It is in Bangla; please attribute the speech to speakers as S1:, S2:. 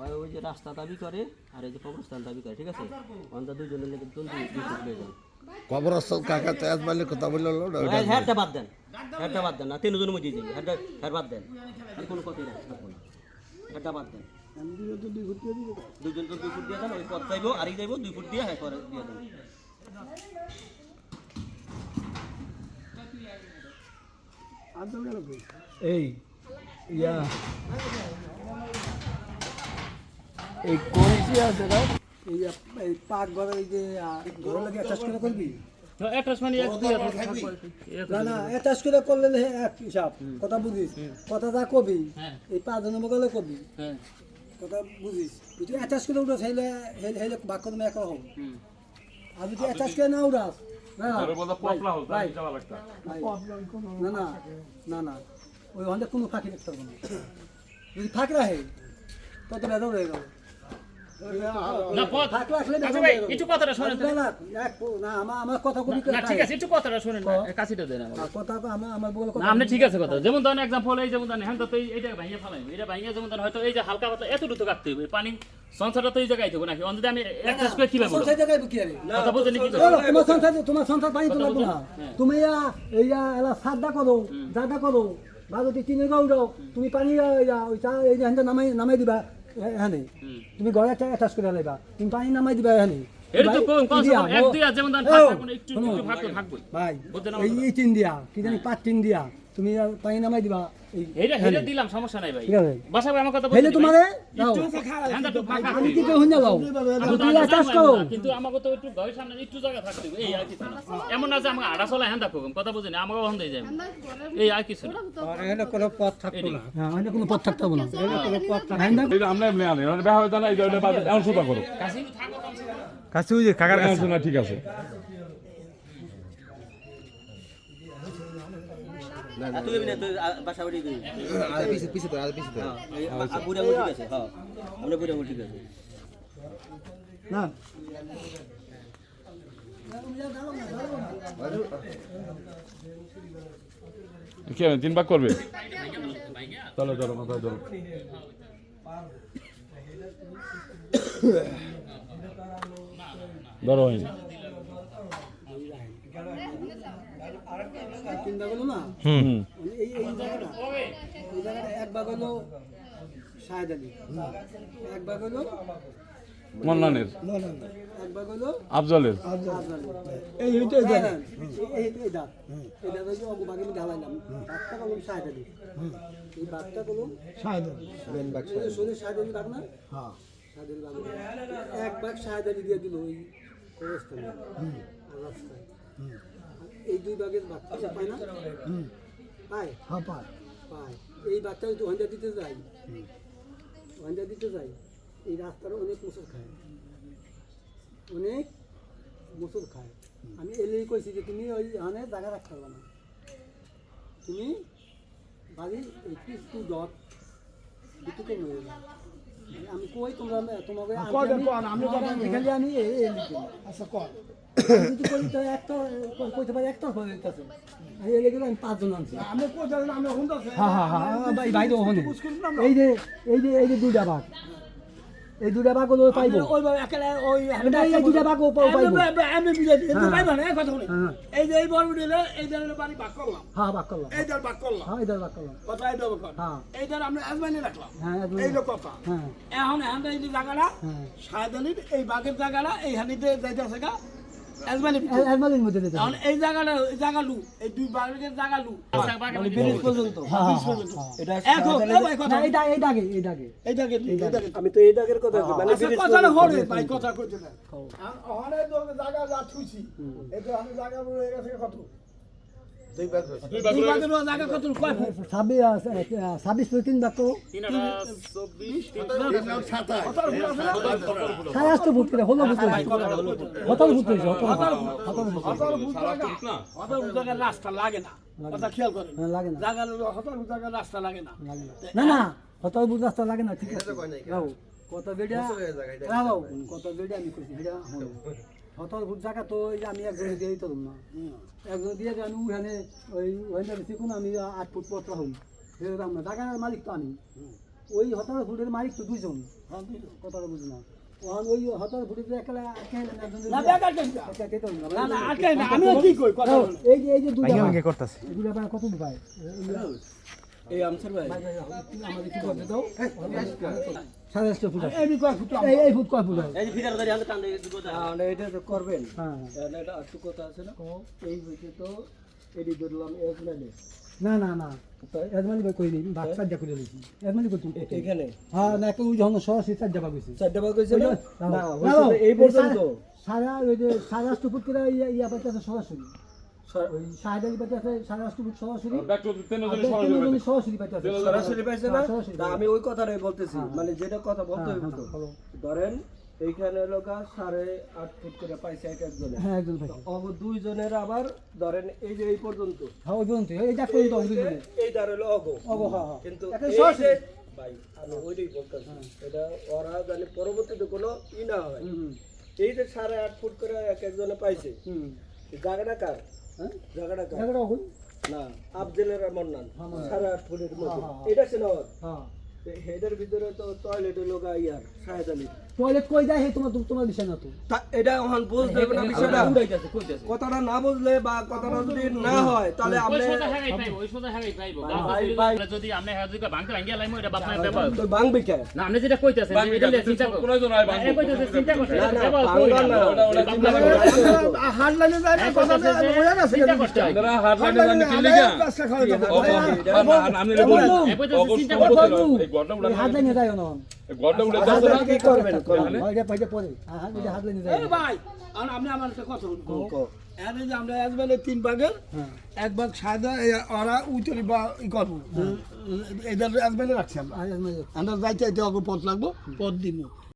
S1: ওই যে রাস্তা দাবি করে আর এই যে কবরস্থান দাবি করে, ঠিক আছে? অন্তত দুজনের লেগে দুই ফুট প্রয়োজন।
S2: কবরস্থান কাকা তো আসবাইলে কথা বললো
S1: হ্যাঁ বাদ দেন, হ্যাঁ বাদ দেন না, তিনজনের মধ্যে যাই, হ্যাঁ বাদ দেন, আর কোনো কথাই না, হ্যাঁ বাদ দেন। দুজন তো 2 ফুট দিয়ে দেন, ওই পথ যাইবো আর এই যাইবো 2 ফুট দিয়ে, হ্যাঁ করে দিয়ে দেন।
S3: এই ইয়া এই কইছি আছে না এই পাক ঘরে এই যে ঘরে লাগে অ্যাটাচ করে করবি
S4: অ্যাটাচমেন্ট এক দুই
S3: না না অ্যাটাচ করে করলে এক হিসাব কথা বুঝিস কথা যা কবি এই 5 জনের মগলে কবি কথা বুঝিস তুই অ্যাটাচ করে উঠাস হেলে হেলে বাক্য তুমি এক হবে আর তুই অ্যাটাচ করে না উঠাস না না না না না ওই অনেক কোনো ফাঁকি দেখতে হবে না যদি ফাঁক রাখে তত বেদা হয়ে গেল
S4: না পথ আচ্ছা ভাই একটু কথাটা শুনেন
S3: না আমার কথা কবি
S4: না ঠিক আছে একটু কথাটা শুনেন না কাছিটা দেন আমার
S3: কথা আমার বলে কথা
S4: না আপনি ঠিক আছে কথা যেমন ধরেন एग्जांपल এই যেমন ধরেন হ্যাঁ তো এইটা ভাইয়া ফেলাই এটা ভাইয়া যেমন ধরেন হয়তো এই যে হালকা পাতলা এতটুকু কাটতে হবে পানি সংসারটা তো এই জায়গায় থাকবে নাকি অন্তত আমি একটা স্কয়ার কিভাবে বলবো
S3: সেই জায়গায় কি আরে
S4: কথা বলতে নাকি
S3: তোমার সংসার পানি তো লাগবে না তুমি এইয়া এলা সাদা করো দাদা করো বালতি কিনে দাও তুমি পানি ওই চা এই যে হ্যাঁ নামাই দিবা হ্যাঁ তুমি ঘরে একটা অ্যাটাচ করে লাইবা তুমি পানি নামাই দিবা হ্যাঁ
S4: এটা তো কোন এক দুই যেমন ধরেন একটু ভাগ থাকবে
S3: ভাই এই তিন দিয়া কি জানি 5 তিন দিয়া তুমি পানি নামাই দিবা
S4: এইটা হেলে দিলাম সমস্যা নাই ভাই বাসা ভাই আমার কথা বলতে
S3: হেলে তোমারে দাও আমি কি কই হইনা দাও তুমি অ্যাটাচ করো
S4: কিন্তু আমাকে তো একটু ঘরের সামনে একটু জায়গা থাকতে হবে এই আর কিছু না এমন না যে আমাকে আড়া চলা হ্যাঁ দেখো কথা বুঝেনি আমাকে বন্ধ হয়ে যায় এই আর কিছু না
S3: এখানে কোনো পথ থাকতো না হ্যাঁ এখানে কোনো পথ থাকতো না এখানে কোনো পথ থাকতো না
S5: এটা আমরা এমনি আনি মানে বেহা হইতা না এই যে বাদ এমন সুতা করো
S4: কাছে থাকো কম সে কম
S5: কাছে ওই যে কাকার কাছে না ঠিক আছে
S1: তুই এমনি তুই বাসা বাড়ি দিই
S2: আর পিছে তো আর পিছে তো
S1: আর বুড়া ঠিক আছে, হ্যাঁ আমরা বুড়া ঠিক আছে
S3: না
S5: কি 3 ভাগ করবে চলো চলো মাথা চলো ধরো এই
S3: চিন্তা করলো না এই জায়গাটা এক ভাগ হলো শাহেদ আলী এক ভাগ হলো
S5: মন্নানের
S3: এক ভাগ হলো
S5: আফজলের
S3: এই হইতে এই দাঁত হচ্ছে অগু বাগে আমি ঢালাইলাম বাঘটা কলম শাহেদ আলী এই বাঘটা কলম শাহেদ আলী মেন বাঘ শাহেদ আলী বাঘ না হ্যাঁ শাহেদ আলী বাঘ এক ভাগ শাহেদ আলী দিয়ে দিল ওই কবরস্থানে রাস্তায় এই দুই ভাগের বাচ্চা পায় না পায় হ্যাঁ পায় পায় এই বাচ্চা যদি হঞ্জা দিতে যাই এই রাস্তার অনেক মুসুর খায় আমি এলেই কইছি যে তুমি ওই এখানে জায়গা রাখতে পারবে না তুমি বাড়ির একটু ডট দুটোকে নিয়ে যাও আমি কই তোমরা তোমাকে আমি আচ্ছা কর যদি করি তো একটা কইতে পারি একটা হয়ে যেতেছে আমি এলে গেলে আমি 5 জন আনছি আমি কই জানেন আমি হুন্ডা হ্যাঁ ভাই তো ওখানে এই যে দুইটা ভাগ এই দুইটা ভাগ হলো পাইবো ওই একেলা ওই এই দুইটা ভাগ পাইবো আমি বুঝাই দিই পাইবো না কথা বলি এই যে এই বড় দিলে এই ধরনের বাড়ি ভাগ করলাম হ্যাঁ ভাগ করলাম এই ধর ভাগ করলাম হ্যাঁ এই ধর ভাগ করলাম কথা এই ধর ভাগ হ্যাঁ এই ধর আমরা আজমাইনে রাখলাম হ্যাঁ এই লোক কথা হ্যাঁ এখন এই যে জায়গাটা শাহেদ আলীর এই ভাগের জায়গাটা এই হানিতে যাইতাছে গা আজমানির মধ্যে দিতে এখন এই জায়গালু এই দুই ভাগের জায়গালু মানে 20 পর্যন্ত 20 পর্যন্ত এটা এখন ভাই কথা এই দাগে আমি তো এই দাগের কথা মানে 20 কথা হরে ভাই কথা কইতে না ওখানে তো জায়গা যা থুইছি এই তো আমি জায়গা হয়ে গেছে কত দুই ভাগের জায়গা কত কয় 26 3 ভাগ করো 27 ফুট করে হলো ফুট কত ফুট হইছে কত রাস্তা লাগে না কথা খেয়াল করেন লাগে না জায়গা জায়গার রাস্তা লাগে না না না কত ফুট রাস্তা লাগে না ঠিক আছে রাও কত বেডা রাও কত বেডা আমি কইছি বেডা কত ফুট জায়গা তো আমি একজন দিয়েই তো না একজন দিয়ে আমি ওখানে ওইখানে বেশি কোন আমি 8 ফুট পথ হই এরকম না জায়গার মালিক তো আমি ওই 17 ফুটের মালিক তো দুইজন কথাটা বুঝি না ওখান ওই 17 ফুটের একলা
S6: আমি কি কই কথা
S3: এই যে দুইটা
S2: করতেছে
S3: দুইটা ভাই কত ভাই
S6: এই আমসার ভাই
S3: আমাদের কি করতে দাও 7.5 ফুট এই ফুট কয় ফুট হয়
S1: এই যে ফিরার ধরে আমি টান দিয়ে দিব
S6: না এটা তো করবেন
S3: হ্যাঁ
S6: এটা একটু কথা আছে না এই হইছে তো এডি ধরলাম এজমাইলে
S3: না না না এজমালি ভাই কই দিই বাচ্চা যা করে দিছি এজমালি কই তুমি
S6: এখানে
S3: হ্যাঁ না কেউ যখন সরাসরি চার যাবা গেছে
S6: চারটা ভাগ হইছে না না
S3: না,
S6: হইছে এই পর্যন্ত
S3: সারা ওই যে 7.5 ফুট করে ইয়া পাইতেছে সরাসরি ওই সাহায্য পাইতেছে 7.5 ফুট সরাসরি
S5: ব্যাক টু তেন
S3: আর
S5: যদি সরাসরি
S3: তিনজনই সরাসরি পাইতেছে
S6: সরাসরি পাইছে না
S3: হ্যাঁ, সরাসরি।
S6: তা আমি ওই কথাটাই বলতেছি মানে যেটা কথা বলতে হইব তো
S3: ভালো।
S6: ধরেন এইখানে হলো 8.5 ফুট করে পাইছে এক একজনে
S3: হ্যাঁ একজন ভাই
S6: অব দুইজনের আবার ধরেন এই যে এই পর্যন্ত
S3: হ্যাঁ ওই পর্যন্ত এই যা করে দাও দুজনে
S6: এই ধার হলো অগো
S3: ওগো হ্যাঁ হ্যাঁ
S6: কিন্তু
S3: একেবারে
S6: এই
S3: সরাসরি।
S6: যে- ভাই আমি ওইটাই বলতেছি এটা ওরা জানি পরবর্তীতে কোনো ই না হয় এই যে 8.5 ফুট করে এক একজনে পাইছে এই জায়গাটা কার
S3: হ্যাঁ
S6: জায়গাটা কার
S3: এগারো কই
S6: না আফজলের মন্নান 8.5 ফুটের মধ্যে
S3: হ্যাঁ, হ্যাঁ।
S6: এটা ছিল
S3: হ্যাঁ
S6: হেডের ভিতরে তো টয়লেট হলো গা ইয়ার শাহেদ আলী
S3: টয়লেট কই যায় হে তোমার বিষয় না তো
S6: তা এটা এখন বুঝতে হবে না বিষয়টা
S1: উড়াইতেছে কইতেছে
S6: কথাটা না বুঝলে বা কথাটা যদি না হয় তাহলে
S4: ওই
S6: আপনি
S4: সোজা হ্যাঁ পাইবো ওই সোজা হ্যাঁ পাইবো যদি আপনি হ্যাঁ যদি ভাঙতে ভাঙিয়া লাইমো এটা বাপমার ব্যাপার
S6: তো ভাঙবি কে
S4: না আপনি যেটা কইতাছেন যে এটা নিয়ে চিন্তা করুন
S5: কোনো জন আই বাংলা
S4: কইতাছেন চিন্তা করছেন
S6: না, না,
S4: ব্যাপার
S6: ভাঙবা
S4: কই
S6: না,
S4: না
S5: ওটা চিন্তা করে
S6: হার্ড লাইনে যায় না কথা বোঝা গেছে
S4: চিন্তা করতে হয়
S5: আপনারা হাত লাইনে জানেন কি লিগা আপনি বলুন
S4: চিন্তা করতে
S5: এই গড়টা উড়া
S3: হাত লাইনে যায় না
S5: এই গড়টা উড়ে যাচ্ছে না
S6: কি করবেন
S3: ওইটা পাইতে পড়ে হ্যাঁ ওইটা হাত লাইনে যায়
S6: ভাই আপনি আমার একটা কথা বলুন এনে যে আমরা আজমানে 3 ভাগের এক ভাগ সাদা ওরা উইতরি বা ই করব এদের আজমানে রাখছি আমরা
S3: আর
S6: আমরা যাইতে যাইতে অগো পথ লাগবো পথ দিব